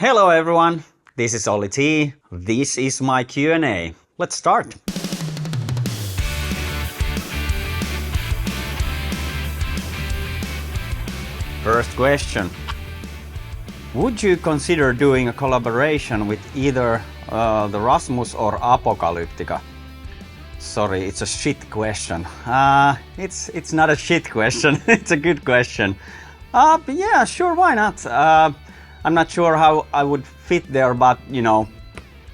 Hello everyone, this is Ollie T. This is my Q&A. Let's start. First question. Would you consider doing a collaboration with either the Rasmus or Apocalyptica? Sorry, it's a shit question. It's not a shit question, it's a good question. But yeah, sure, why not? I'm not sure how I would fit there, but you know,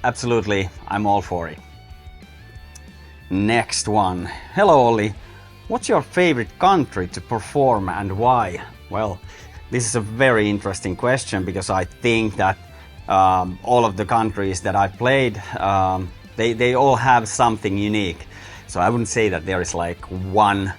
absolutely, I'm all for it. Next one. Hello Ollie, what's your favorite country to perform and why? Well, this is a very interesting question because I think that all of the countries that I've played, they all have something unique. So I wouldn't say that there is like one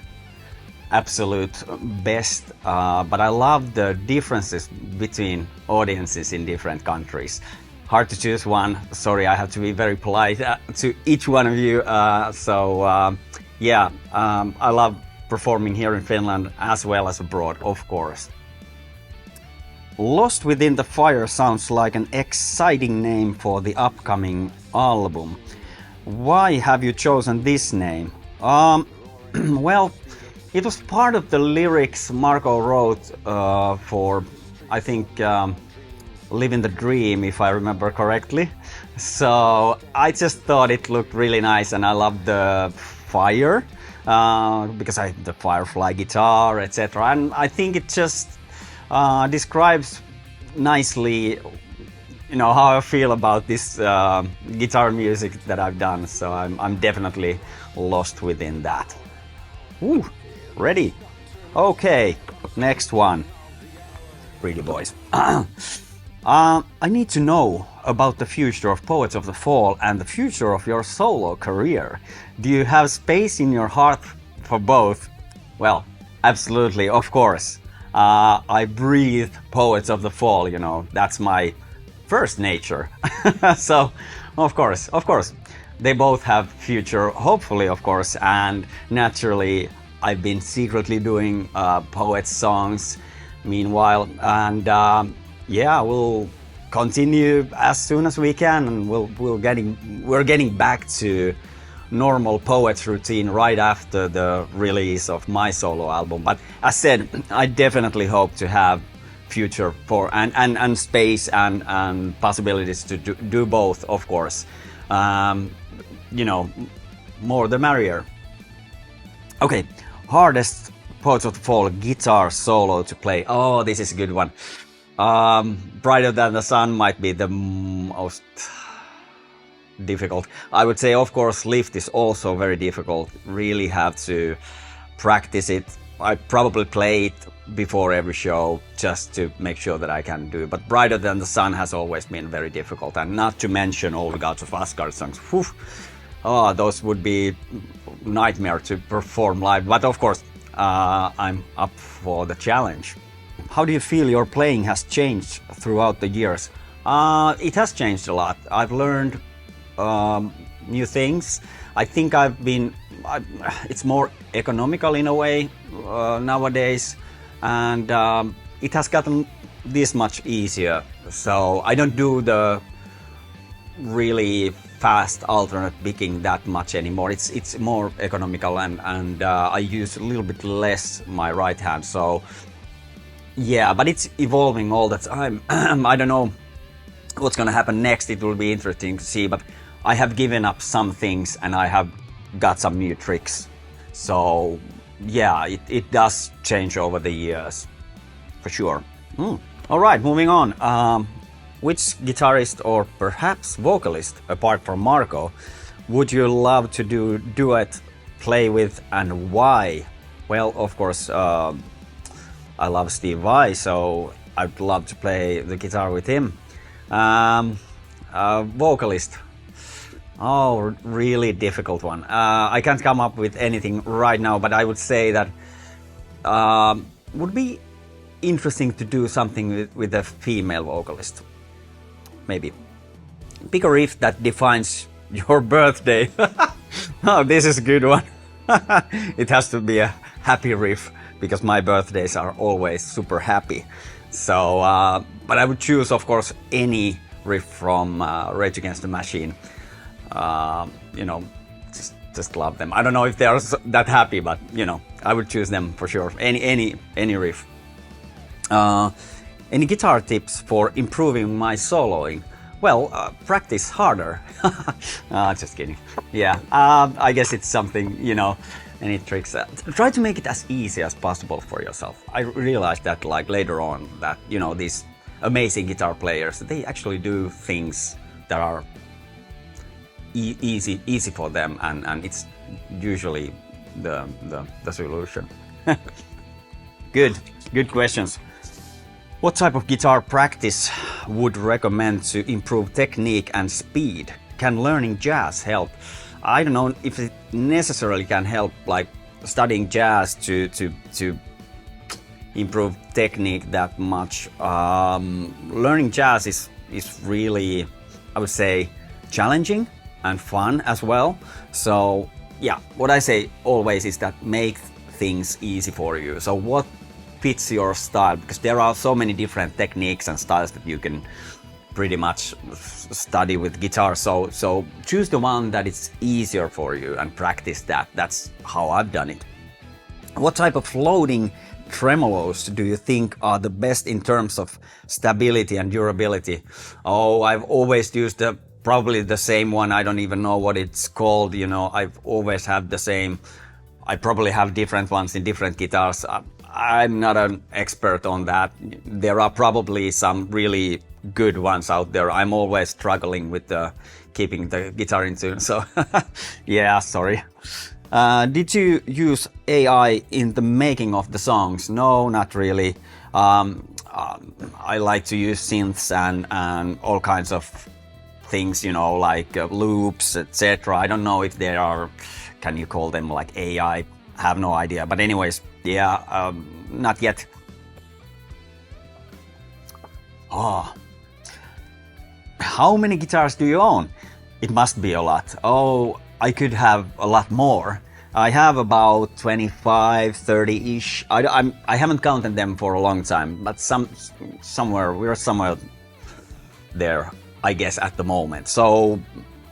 absolute best, but I love the differences between audiences in different countries. Hard to choose one. Sorry, I have to be very polite to each one of you. Yeah, I love performing here in Finland as well as abroad, of course. Lost Within the Fire sounds like an exciting name for the upcoming album. Why have you chosen this name? Well, it was part of the lyrics Marco wrote for, I think, Living the Dream, if I remember correctly. So I just thought it looked really nice, and I love the fire because the firefly guitar, etc. And I think it just describes nicely, you know, how I feel about this guitar music that I've done. So I'm definitely lost within that. Ooh. Ready? Okay, next one. Pretty boys. I need to know about the future of Poets of the Fall and the future of your solo career. Do you have space in your heart for both? Well, absolutely, of course. I breathe Poets of the Fall, you know, that's my first nature. So, of course, they both have future, hopefully, of course, and naturally, I've been secretly doing Poets songs meanwhile, and yeah, we'll continue as soon as we can, and we're getting back to normal Poets routine right after the release of my solo album. But as said, I definitely hope to have future for and space and possibilities to do both, of course. You know, more the merrier. Okay. Hardest Poets of the Fall guitar solo to play. Oh, this is a good one. Brighter Than the Sun might be the most difficult. I would say, of course, Lift is also very difficult. Really have to practice it. I probably play it before every show just to make sure that I can do it. But Brighter Than the Sun has always been very difficult. And not to mention all the Gods of Asgard songs. Whew. Oh, those would be nightmare to perform live, but of course I'm up for the challenge. How do you feel your playing has changed throughout the years? It has changed a lot. I've learned new things. I think it's more economical in a way nowadays, and it has gotten this much easier. So I don't do the really fast alternate picking that much anymore. It's more economical, and I use a little bit less my right hand. So yeah, but it's evolving all the time. I don't know what's gonna happen next. It will be interesting to see, but I have given up some things and I have got some new tricks. So yeah, it does change over the years for sure. All right, moving on. Which guitarist or perhaps vocalist, apart from Marco, would you love to do duet play with, and why? Well, of course, I love Steve Vai, so I'd love to play the guitar with him. Vocalist. Oh, really difficult one. I can't come up with anything right now, but I would say that would be interesting to do something with a female vocalist. Maybe. Pick a riff that defines your birthday. Oh, this is a good one. It has to be a happy riff because my birthdays are always super happy. So, but I would choose, of course, any riff from Rage Against the Machine. You know, just love them. I don't know if they are that happy, but you know, I would choose them for sure. Any riff. Any guitar tips for improving my soloing? Well, practice harder. Just kidding. Yeah, I guess it's something, you know, any tricks. Try to make it as easy as possible for yourself. I realized that like later on that, you know, these amazing guitar players, they actually do things that are easy for them, and it's usually the solution. Good questions. What type of guitar practice would recommend to improve technique and speed? Can learning jazz help? I don't know if it necessarily can help, like studying jazz to improve technique that much. Learning jazz is really, I would say, challenging and fun as well. So yeah, what I say always is that make things easy for you. So what fits your style, because there are so many different techniques and styles that you can pretty much study with guitar. So choose the one that is easier for you and practice that. That's how I've done it. What type of loading tremolos do you think are the best in terms of stability and durability? Oh, I've always used probably the same one. I don't even know what it's called. You know, I've always had the same. I probably have different ones in different guitars. I'm not an expert on that. There are probably some really good ones out there. I'm always struggling with keeping the guitar in tune. So yeah, sorry. Did you use AI in the making of the songs? No, not really. I like to use synths and all kinds of things, you know, like loops, etc. I don't know if they are, can you call them like AI? Have no idea. But anyways, yeah, not yet. Oh, how many guitars do you own? It must be a lot. Oh, I could have a lot more. I have about 25, 30-ish. I haven't counted them for a long time, but we're somewhere there, I guess, at the moment. So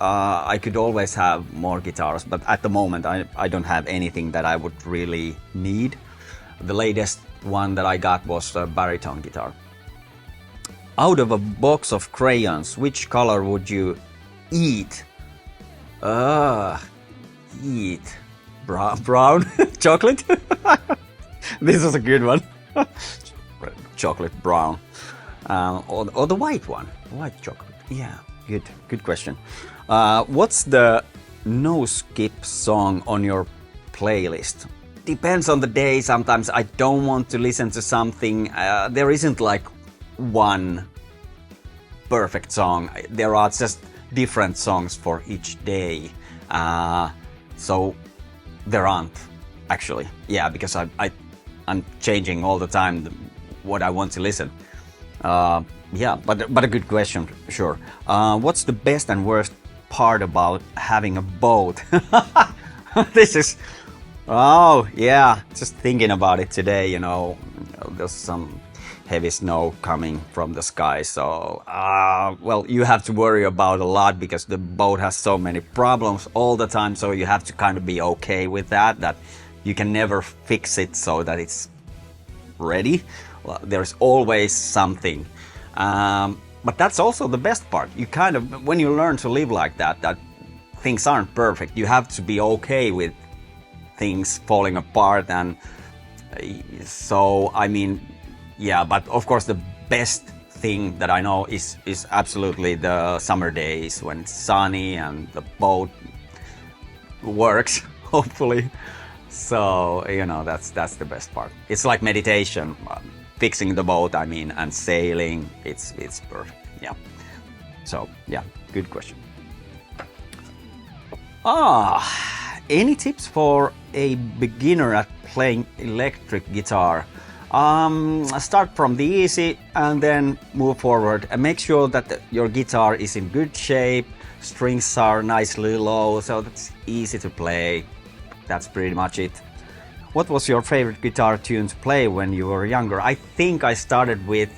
I could always have more guitars, but at the moment I don't have anything that I would really need. The latest one that I got was a baritone guitar. Out of a box of crayons, which color would you eat? Eat. Brown? Chocolate? This is a good one. Chocolate brown. Or the white one. White chocolate. Yeah, good question. What's the no-skip song on your playlist? Depends on the day. Sometimes I don't want to listen to something. There isn't like one perfect song. There are just different songs for each day. So there aren't actually. Yeah, because I'm changing all the time what I want to listen. Yeah, but a good question, sure. What's the best and worst part about having a boat? This is, oh yeah, just thinking about it today, you know, there's some heavy snow coming from the sky, so well, you have to worry about a lot because the boat has so many problems all the time, so you have to kind of be okay with that you can never fix it so that it's ready. Well, there's always something. But that's also the best part. You kind of, when you learn to live like that things aren't perfect. You have to be okay with things falling apart, and so I mean, yeah. But of course, the best thing that I know is absolutely the summer days when it's sunny and the boat works, hopefully. So you know, that's the best part. It's like meditation. Fixing the boat, I mean, and sailing, it's perfect. Yeah. So yeah, good question. Any tips for a beginner at playing electric guitar? Start from the easy and then move forward, and make sure that your guitar is in good shape. Strings are nicely low, so that's easy to play. That's pretty much it. What was your favorite guitar tune to play when you were younger? I think I started with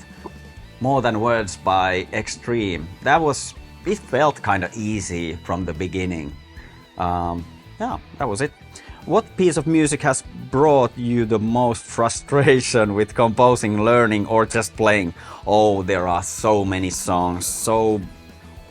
More Than Words by Extreme. It felt kind of easy from the beginning. Yeah, that was it. What piece of music has brought you the most frustration with composing, learning, or just playing? Oh, there are so many songs, so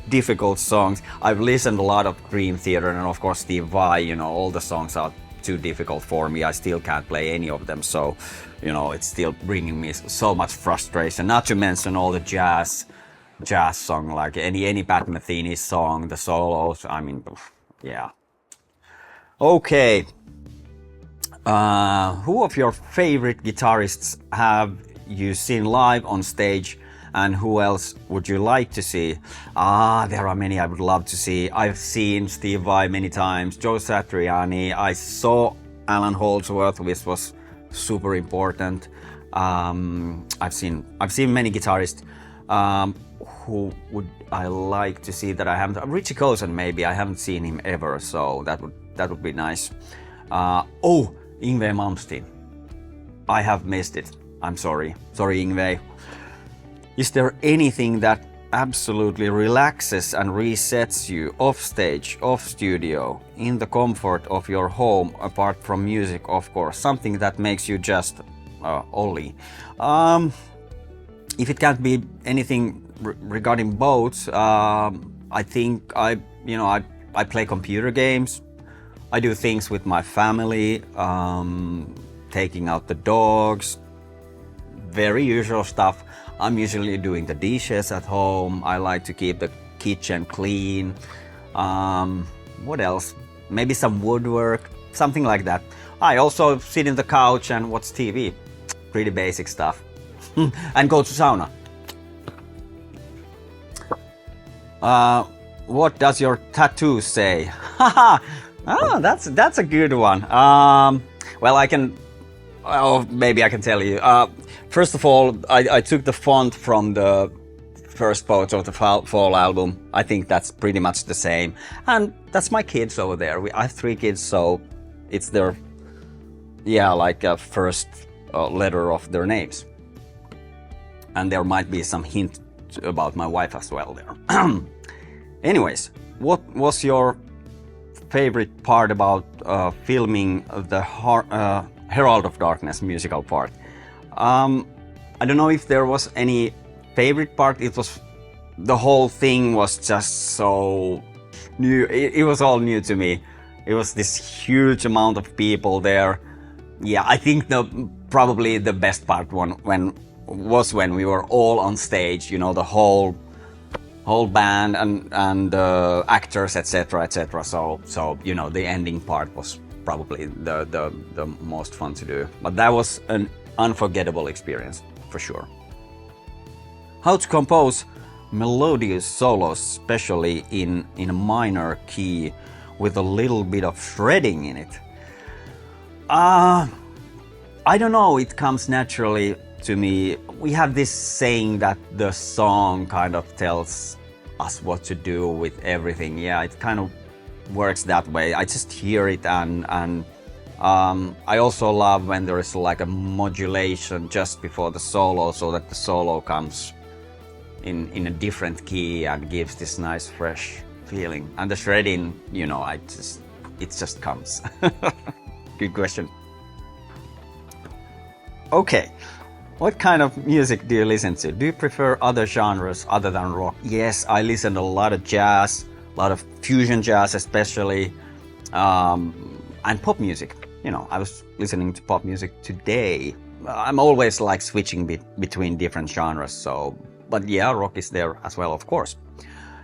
difficult songs. I've listened a lot of Dream Theater and of course Steve Vai, all the songs are too difficult for me. I still can't play any of them, so it's still bringing me so much frustration. Not to mention all the jazz song, like any Pat Metheny song, the solos. I mean, yeah. Okay. Who of your favorite guitarists have you seen live on stage, and who else would you like to see? There are many I would love to see. I've seen Steve Vai many times, Joe Satriani. I saw Alan Holdsworth, which was super important. I've seen many guitarists. Who would I like to see that I haven't? Richie Kozen, maybe. I haven't seen him ever, so that would be nice. Yngwie Malmsteen. I have missed it. I'm sorry. Sorry, Yngwie. Is there anything that absolutely relaxes and resets you off stage, off studio, in the comfort of your home, apart from music, of course? Something that makes you just Ollie. If it can't be anything regarding boats, I think I play computer games. I do things with my family, taking out the dogs, very usual stuff. I'm usually doing the dishes at home. I like to keep the kitchen clean. What else? Maybe some woodwork, something like that. I also sit in the couch and watch TV. Pretty basic stuff. And go to sauna. What does your tattoo say? That's a good one. Well, maybe I can tell you. First of all, I took the font from the first Poets of the Fall album. I think that's pretty much the same. And that's my kids over there. I have 3 kids, so it's their, first letter of their names. And there might be some hint about my wife as well there. Anyways, what was your favorite part about filming the Herald of Darkness musical part? I don't know if there was any favorite part. The whole thing was just so new. It was all new to me. It was this huge amount of people there. Yeah, I think probably the best part when we were all on stage. The whole band and actors, etc., etc. So the ending part was probably the most fun to do. But that was an unforgettable experience for sure. How to compose melodious solos, especially in a minor key with a little bit of shredding in it? I don't know, it comes naturally to me. We have this saying that the song kind of tells us what to do with everything. Yeah, it kind of works that way. I just hear it and I also love when there is like a modulation just before the solo, so that the solo comes in a different key and gives this nice fresh feeling. And the shredding, it just comes. Good question. Okay. What kind of music do you listen to? Do you prefer other genres other than rock? Yes, I listen to a lot of jazz, a lot of fusion jazz especially, and pop music. I was listening to pop music today. I'm always like switching between different genres, but yeah, rock is there as well, of course.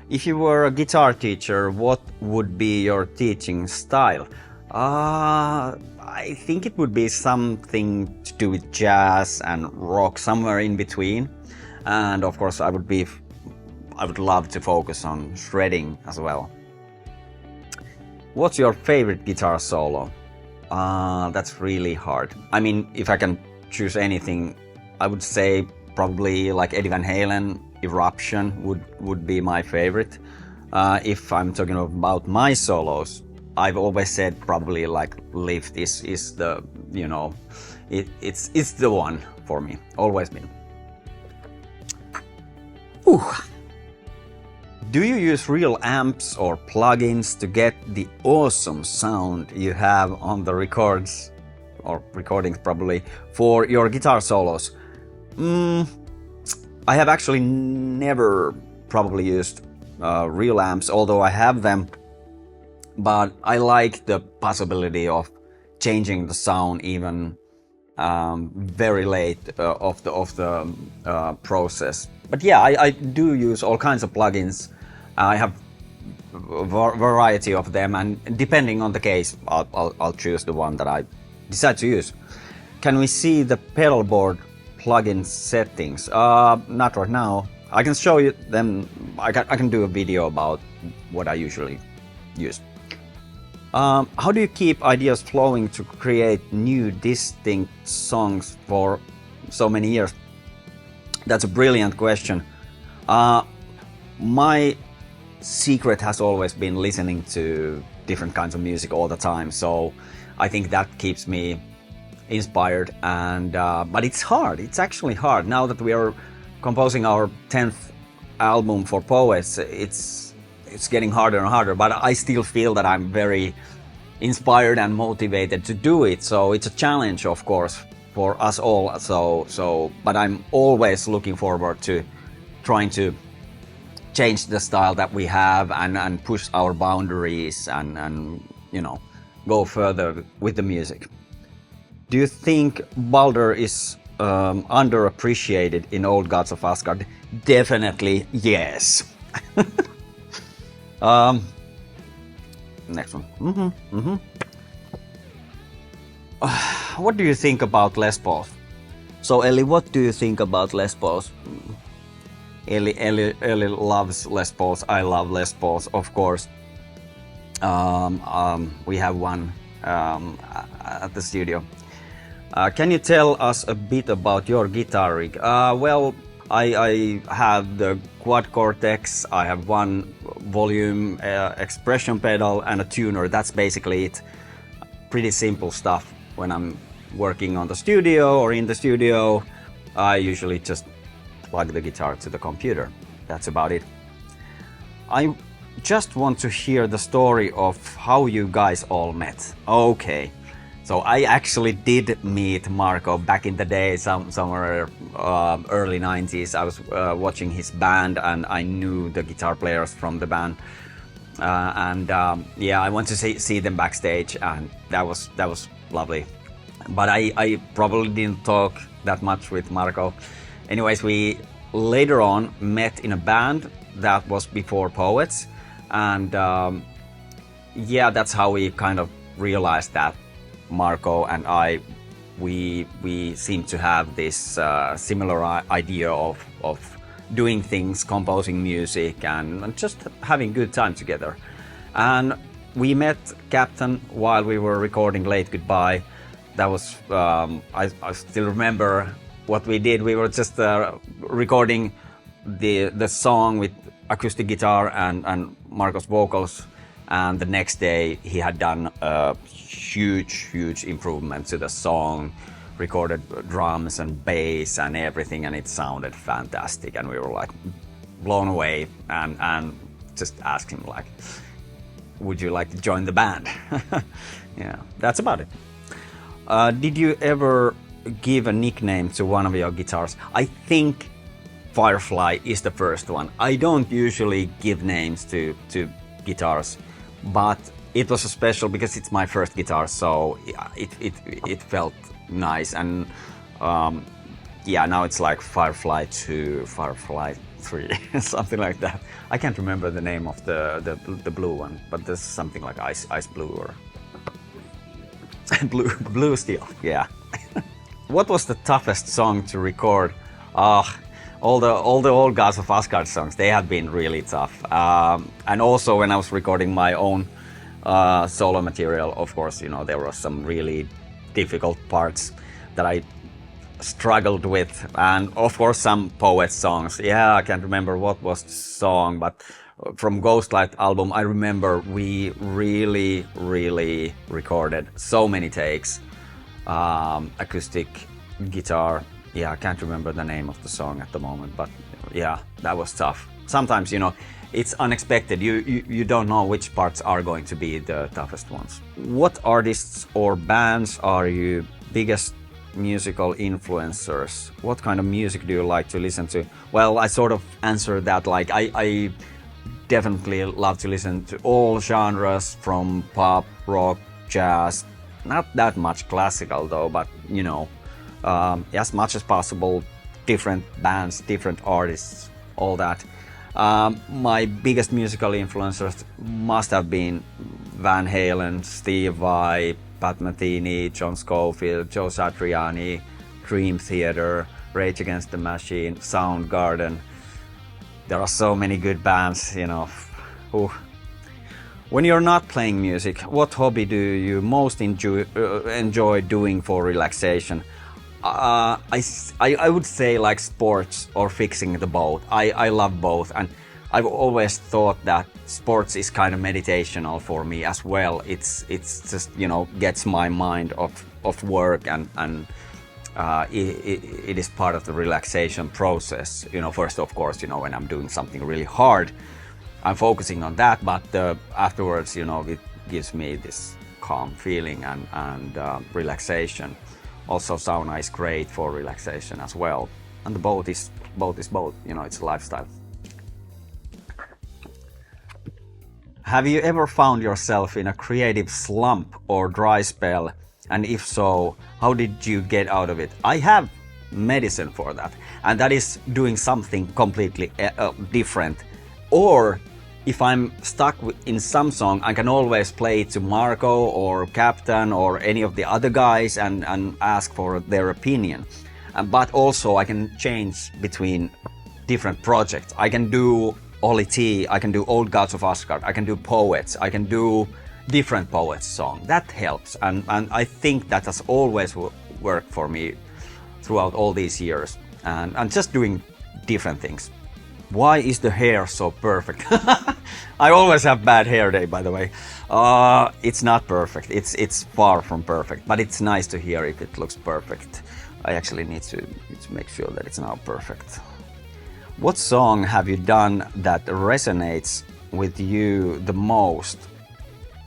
If you were a guitar teacher, what would be your teaching style? I think it would be something to do with jazz and rock, somewhere in between. And of course, I would love to focus on shredding as well. What's your favorite guitar solo? That's really hard. I mean, if I can choose anything, I would say probably like Eddie Van Halen, Eruption would be my favorite. If I'm talking about my solos, I've always said probably like lift is the, you know, it's the one for me, always been. Whew. Do you use real amps or plugins to get the awesome sound you have on the records or recordings probably for your guitar solos? I have actually never probably used real amps, although I have them, but I like the possibility of changing the sound even very late of the process. But yeah, I do use all kinds of plugins. I have a variety of them, and depending on the case, I'll choose the one that I decide to use. Can we see the pedal board plugin settings? Not right now. I can show you them. I can do a video about what I usually use. How do you keep ideas flowing to create new distinct songs for so many years? That's a brilliant question. My secret has always been listening to different kinds of music all the time, so I think that keeps me inspired. And but it's hard. It's actually hard now that we are composing our 10th album for Poets. It's getting harder and harder, but I still feel that I'm very inspired and motivated to do it. So it's a challenge, of course, for us all. But I'm always looking forward to trying to change the style that we have and push our boundaries and you know, go further with the music. Do you think Baler is underappreciated in Old Gods of Asgard? Definitely yes. Next one. What do you think about Les Pauls? So Elli, what do you think about Les Pauls? Elli loves Les Pauls. I love Les Pauls, of course. We have one at the studio. Can you tell us a bit about your guitar rig? Well, I have the Quad Cortex, I have one volume expression pedal and a tuner. That's basically it. Pretty simple stuff. When I'm working on the studio or in the studio, I usually just plug the guitar to the computer. That's about it. I just want to hear the story of how you guys all met. Okay. So I actually did meet Marco back in the day, somewhere early 90s. I was watching his band and I knew the guitar players from the band. Yeah, I went to see them backstage, and that was lovely. But I probably didn't talk that much with Marco. Anyways, we later on met in a band that was before Poets, and yeah, that's how we kind of realized that Marco and I, we seem to have this similar idea of doing things, composing music, and just having good time together. And we met Captain while we were recording Late Goodbye. That was I still remember what we did. We were just recording the song with acoustic guitar and Markus vocals. And the next day he had done a huge improvement to the song, recorded drums and bass and everything, and it sounded fantastic. And we were like blown away and just asked him like, would you like to join the band? Yeah, that's about it. Did you ever give a nickname to one of your guitars? I think Firefly is the first one. I don't usually give names to guitars, but it was a special because it's my first guitar, so it felt nice. And yeah, now it's like Firefly 2, Firefly 3, something like that. I can't remember the name of the blue one, but there's something like ice blue or blue steel. Yeah. What was the toughest song to record? All the Old Gods of Asgard songs, they have been really tough. And also when I was recording my own solo material, of course, you know, there were some really difficult parts that I struggled with, and of course some poet songs. Yeah, I can't remember what was the song, but from Ghostlight album, I remember we really recorded so many takes, acoustic guitar. Yeah, I can't remember the name of the song at the moment, but yeah, that was tough. Sometimes, you know, it's unexpected. You don't know which parts are going to be the toughest ones. What artists or bands are you biggest musical influencers? What kind of music do you like to listen to? Well, I sort of answered that. Like I definitely love to listen to all genres, from pop, rock, jazz. Not that much classical though, but you know, as much as possible, different bands, different artists, all that. My biggest musical influencers must have been Van Halen, Steve Vai, Pat Metheny, John Scofield, Joe Satriani, Dream Theater, Rage Against the Machine, Soundgarden. There are so many good bands, you know. Ooh. When you're not playing music, what hobby do you most enjoy doing for relaxation? I would say like sports or fixing the boat. I love both, and I've always thought that sports is kind of meditational for me as well. It's just, you know, gets my mind off work, and it is part of the relaxation process. You know, first of course, you know, when I'm doing something really hard, I'm focusing on that, but afterwards, you know, it gives me this calm feeling and relaxation. Also, sauna is great for relaxation as well. And the boat is both, you know, it's a lifestyle. Have you ever found yourself in a creative slump or dry spell? And if so, how did you get out of it? I have medicine for that, and that is doing something completely different. Or if I'm stuck in some song, I can always play it to Marco or Captain or any of the other guys and ask for their opinion. But also I can change between different projects. I can do Ollie T, I can do Old Gods of Asgard, I can do poets, I can do different poets song. That helps, and I think that has always worked for me throughout all these years, and just doing different things. Why is the hair so perfect? I always have bad hair day, by the way. It's not perfect. It's far from perfect, but it's nice to hear if it looks perfect. I actually need to make sure that it's now perfect. What song have you done that resonates with you the most?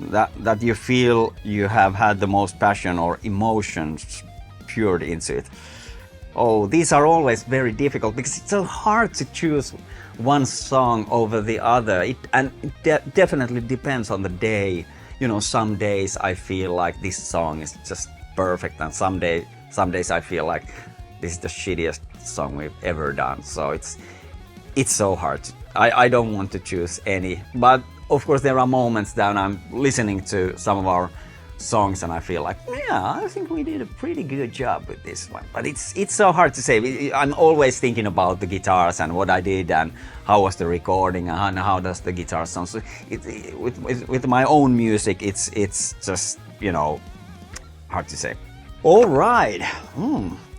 That you feel you have had the most passion or emotions poured into it? Oh, these are always very difficult because it's so hard to choose one song over the other. It definitely depends on the day. You know, some days I feel like this song is just perfect, and some days I feel like this is the shittiest song we've ever done. So it's so hard. I don't want to choose any, but of course there are moments that I'm listening to some of our songs and I feel like, yeah, I think we did a pretty good job with this one. But it's so hard to say. I'm always thinking about the guitars and what I did and how was the recording and how does the guitar sound. So with my own music, it's just, you know, hard to say. All right,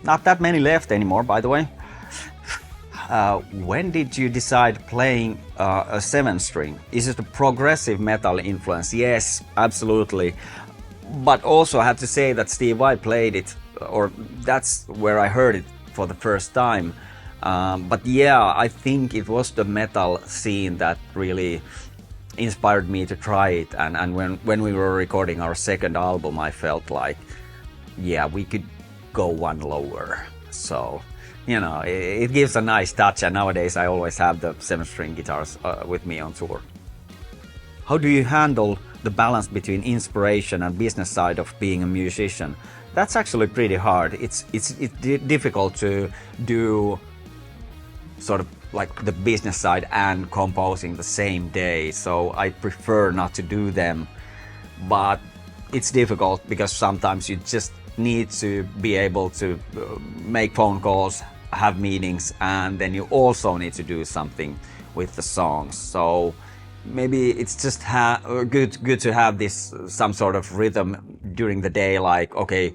not that many left anymore, by the way. When did you decide playing a 7-string? Is it a progressive metal influence? Yes, absolutely. But also I have to say that Steve Vai played it, or that's where I heard it for the first time. But yeah, I think it was the metal scene that really inspired me to try it. And when we were recording our second album, I felt like, yeah, we could go one lower. So, you know, it gives a nice touch, and nowadays I always have the 7-string guitars with me on tour. How do you handle the balance between inspiration and business side of being a musician? That's actually pretty hard. It's difficult to do sort of like the business side and composing the same day, so I prefer not to do them. But it's difficult because sometimes you just need to be able to make phone calls, have meetings, and then you also need to do something with the songs. So maybe it's just good to have this some sort of rhythm during the day, like, okay,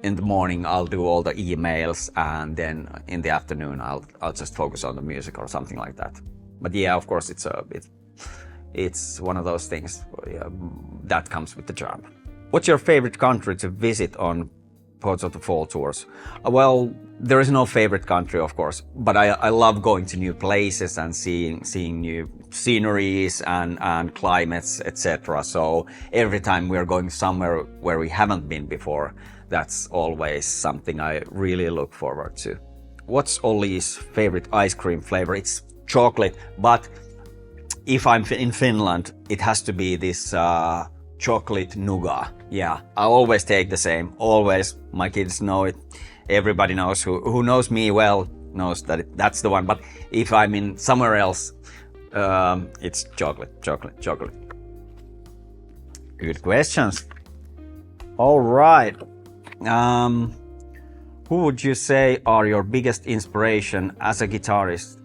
in the morning I'll do all the emails, and then in the afternoon I'll just focus on the music or something like that. But yeah, of course it's one of those things that comes with the job. What's your favorite country to visit on Ports of the Fall tours? Well, there is no favorite country, of course, but I love going to new places and seeing new sceneries and climates, etc. So every time we're going somewhere where we haven't been before, that's always something I really look forward to. What's Ollie's favorite ice cream flavor? It's chocolate, but if I'm in Finland, it has to be this chocolate nougat. Yeah, I always take the same. Always. My kids know it. Everybody knows who knows me well knows that that's the one. But if I'm in somewhere else, it's chocolate. Good questions. All right. Who would you say are your biggest inspiration as a guitarist?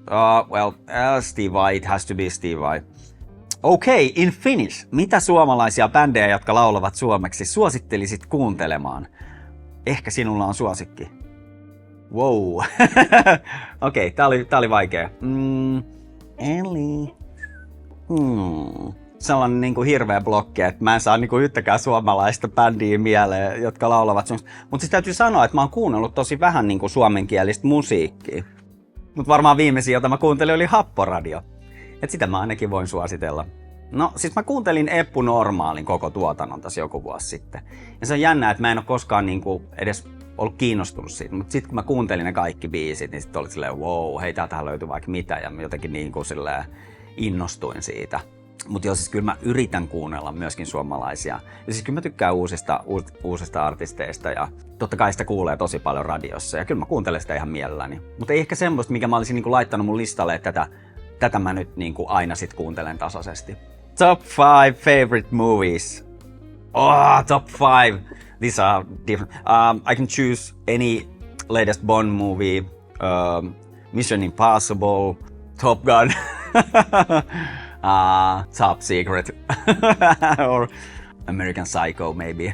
Well, Steve Vai. It has to be Steve Vai. Okay, in Finnish. Mitä suomalaisia bändejä, jotka laulavat suomeksi, suosittelisit kuuntelemaan? Ehkä sinulla on suosikki. Wow. Okei, tää oli vaikea. Elli. Sellainen niinku hirveä blokki, että mä en saa niinku yhtäkään suomalaista bändiä mieleen, jotka laulavat suomeksi. Mutta siis täytyy sanoa, että mä oon kuunnellut tosi vähän niinku suomenkielistä musiikkia. Mutta varmaan viimeisin, jota mä kuuntelin, oli Happoradio. Et sitä mä ainakin voin suositella. No, siis mä kuuntelin Eppu Normaalin koko tuotannon tässä joku vuosi sitten. Ja se on jännä, että mä en ole koskaan niinku edes ollut kiinnostunut siitä. Mutta sitten kun mä kuuntelin ne kaikki biisit, niin sitten oli silleen, wow, hei, täältähän löytyy vaikka mitä. Ja mä jotenkin niinku silleen innostuin siitä. Mutta joo, siis kyllä mä yritän kuunnella myöskin suomalaisia. Ja siis kyllä mä tykkään uusista artisteista ja totta kai sitä kuulee tosi paljon radiossa. Ja kyllä mä kuuntelen sitä ihan mielelläni. Mutta ei ehkä semmoista, mikä mä olisin niinku laittanut mun listalle, että tätä mä nyt niinku aina sit kuuntelen tasaisesti. Top 5 favorite movies. Oh, top 5. These are different. I can choose any latest Bond movie, Mission Impossible, Top Gun, Top Secret, or American Psycho maybe.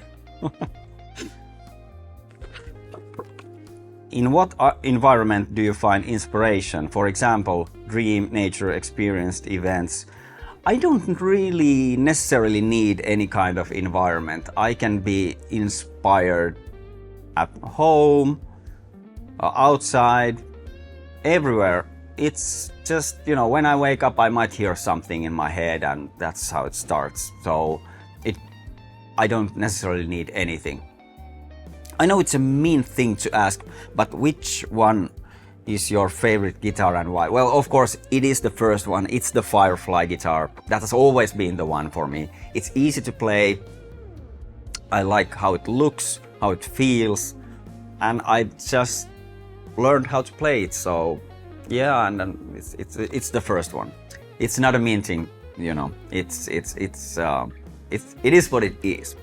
In what environment do you find inspiration? For example, dream, nature, experienced events. I don't really necessarily need any kind of environment. I can be inspired at home, outside, everywhere. It's just, you know, when I wake up, I might hear something in my head, and that's how it starts. So I don't necessarily need anything. I know it's a mean thing to ask, but which one is your favorite guitar and why? Well, of course, it is the first one. It's the Firefly guitar. That has always been the one for me. It's easy to play. I like how it looks, how it feels, and I just learned how to play it. So, yeah, and then it's the first one. It's not a mean thing, you know. It is what it is.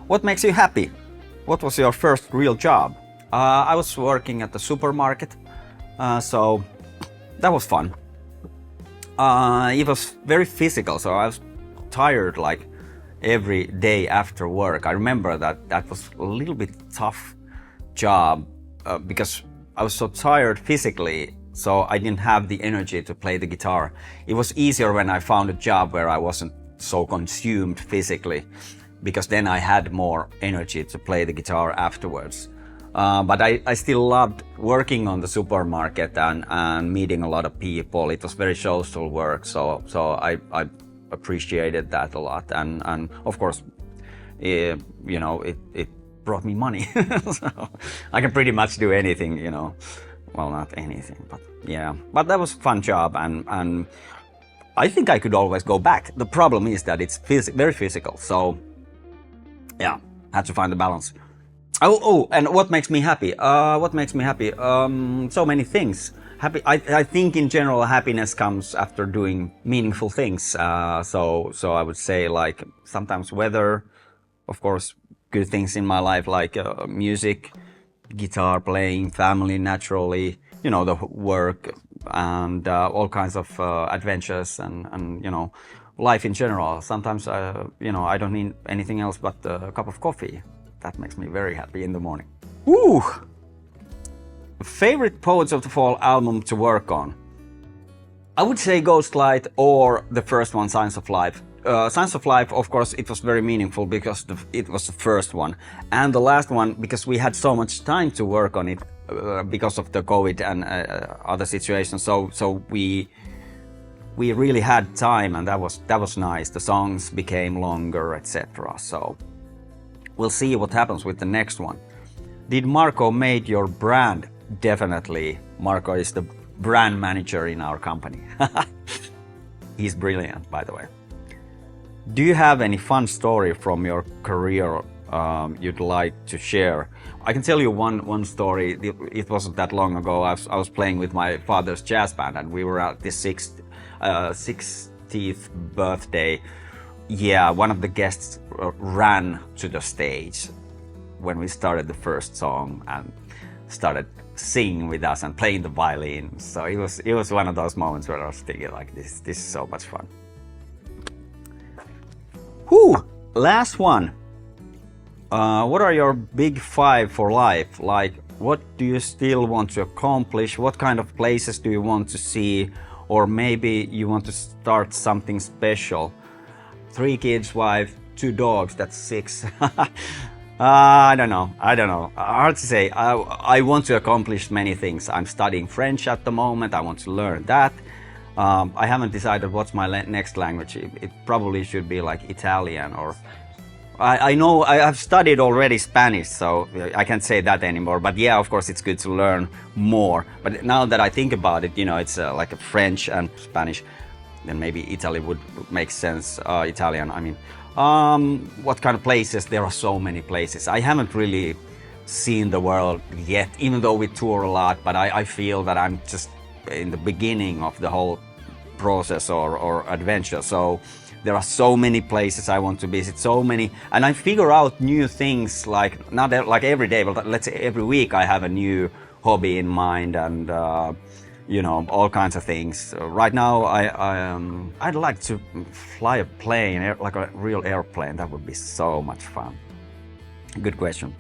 What makes you happy? What was your first real job? I was working at the supermarket, so that was fun. It was very physical, so I was tired like every day after work. I remember that was a little bit tough job because I was so tired physically, so I didn't have the energy to play the guitar. It was easier when I found a job where I wasn't so consumed physically, because then I had more energy to play the guitar afterwards. But I still loved working on the supermarket and meeting a lot of people. It was very social work, so I appreciated that a lot. And of course, you know, it brought me money. So I can pretty much do anything, you know. Well, not anything, but yeah. But that was a fun job, and I think I could always go back. The problem is that it's very physical, so yeah, had to find the balance. Oh, and what makes me happy? What makes me happy? So many things. Happy. I think in general happiness comes after doing meaningful things. So I would say like sometimes weather, of course, good things in my life like music, guitar playing, family naturally, you know, the work and all kinds of adventures and you know, life in general. Sometimes you know, I don't need anything else but a cup of coffee. That makes me very happy in the morning. Woo! Favorite Poets of the Fall album to work on? I would say Ghostlight or the first one, Signs of Life. Signs of Life, of course, it was very meaningful because it was the first one. And the last one, because we had so much time to work on it because of the COVID and other situations. So we really had time, and that was nice. The songs became longer, etc. So we'll see what happens with the next one. Did Marko made your brand? Definitely. Marko is the brand manager in our company. He's brilliant, by the way. Do you have any fun story from your career you'd like to share? I can tell you one story. It wasn't that long ago. I was playing with my father's jazz band, and we were at the 60th birthday. Yeah, one of the guests ran to the stage when we started the first song and started singing with us and playing the violin. So it was one of those moments where I was thinking like, this is so much fun. Whew, last one. What are your big five for life? Like, what do you still want to accomplish? What kind of places do you want to see? Or maybe you want to start something special? 3 kids, wife, 2 dogs, that's 6. I don't know. Hard to say. I want to accomplish many things. I'm studying French at the moment. I want to learn that. I haven't decided what's my next language. It probably should be like Italian, or I know I have studied already Spanish, so I can't say that anymore. But yeah, of course, it's good to learn more. But now that I think about it, it's like a French and Spanish. Then maybe Italy would make sense. Italian, I mean. What kind of places? There are so many places. I haven't really seen the world yet, even though we tour a lot, but I feel that I'm just in the beginning of the whole process or adventure. So there are so many places I want to visit, so many, and I figure out new things, like not like every day, but let's say every week I have a new hobby in mind, and all kinds of things. Right now, I'd like to fly a plane, like a real airplane. That would be so much fun. Good question.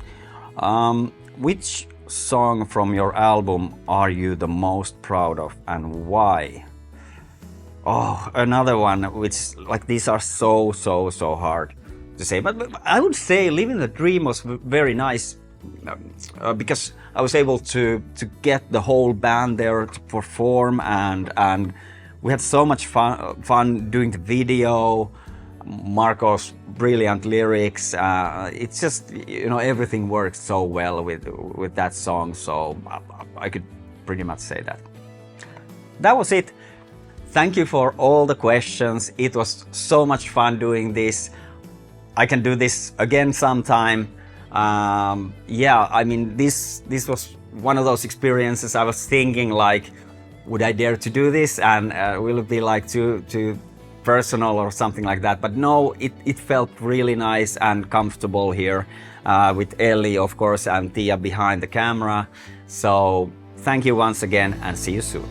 Which song from your album are you the most proud of, and why? Oh, another one, which like these are so hard to say. But I would say Living the Dream was very nice. Because I was able to get the whole band there to perform, and we had so much fun doing the video. Markus' brilliant lyrics. It's just everything works so well with that song. So I could pretty much say that. That was it. Thank you for all the questions. It was so much fun doing this. I can do this again sometime. Yeah, I mean, this was one of those experiences. I was thinking like, would I dare to do this, and will it be like too personal or something like that? But no, it felt really nice and comfortable here with Elli, of course, and Tiia behind the camera. So thank you once again, and see you soon.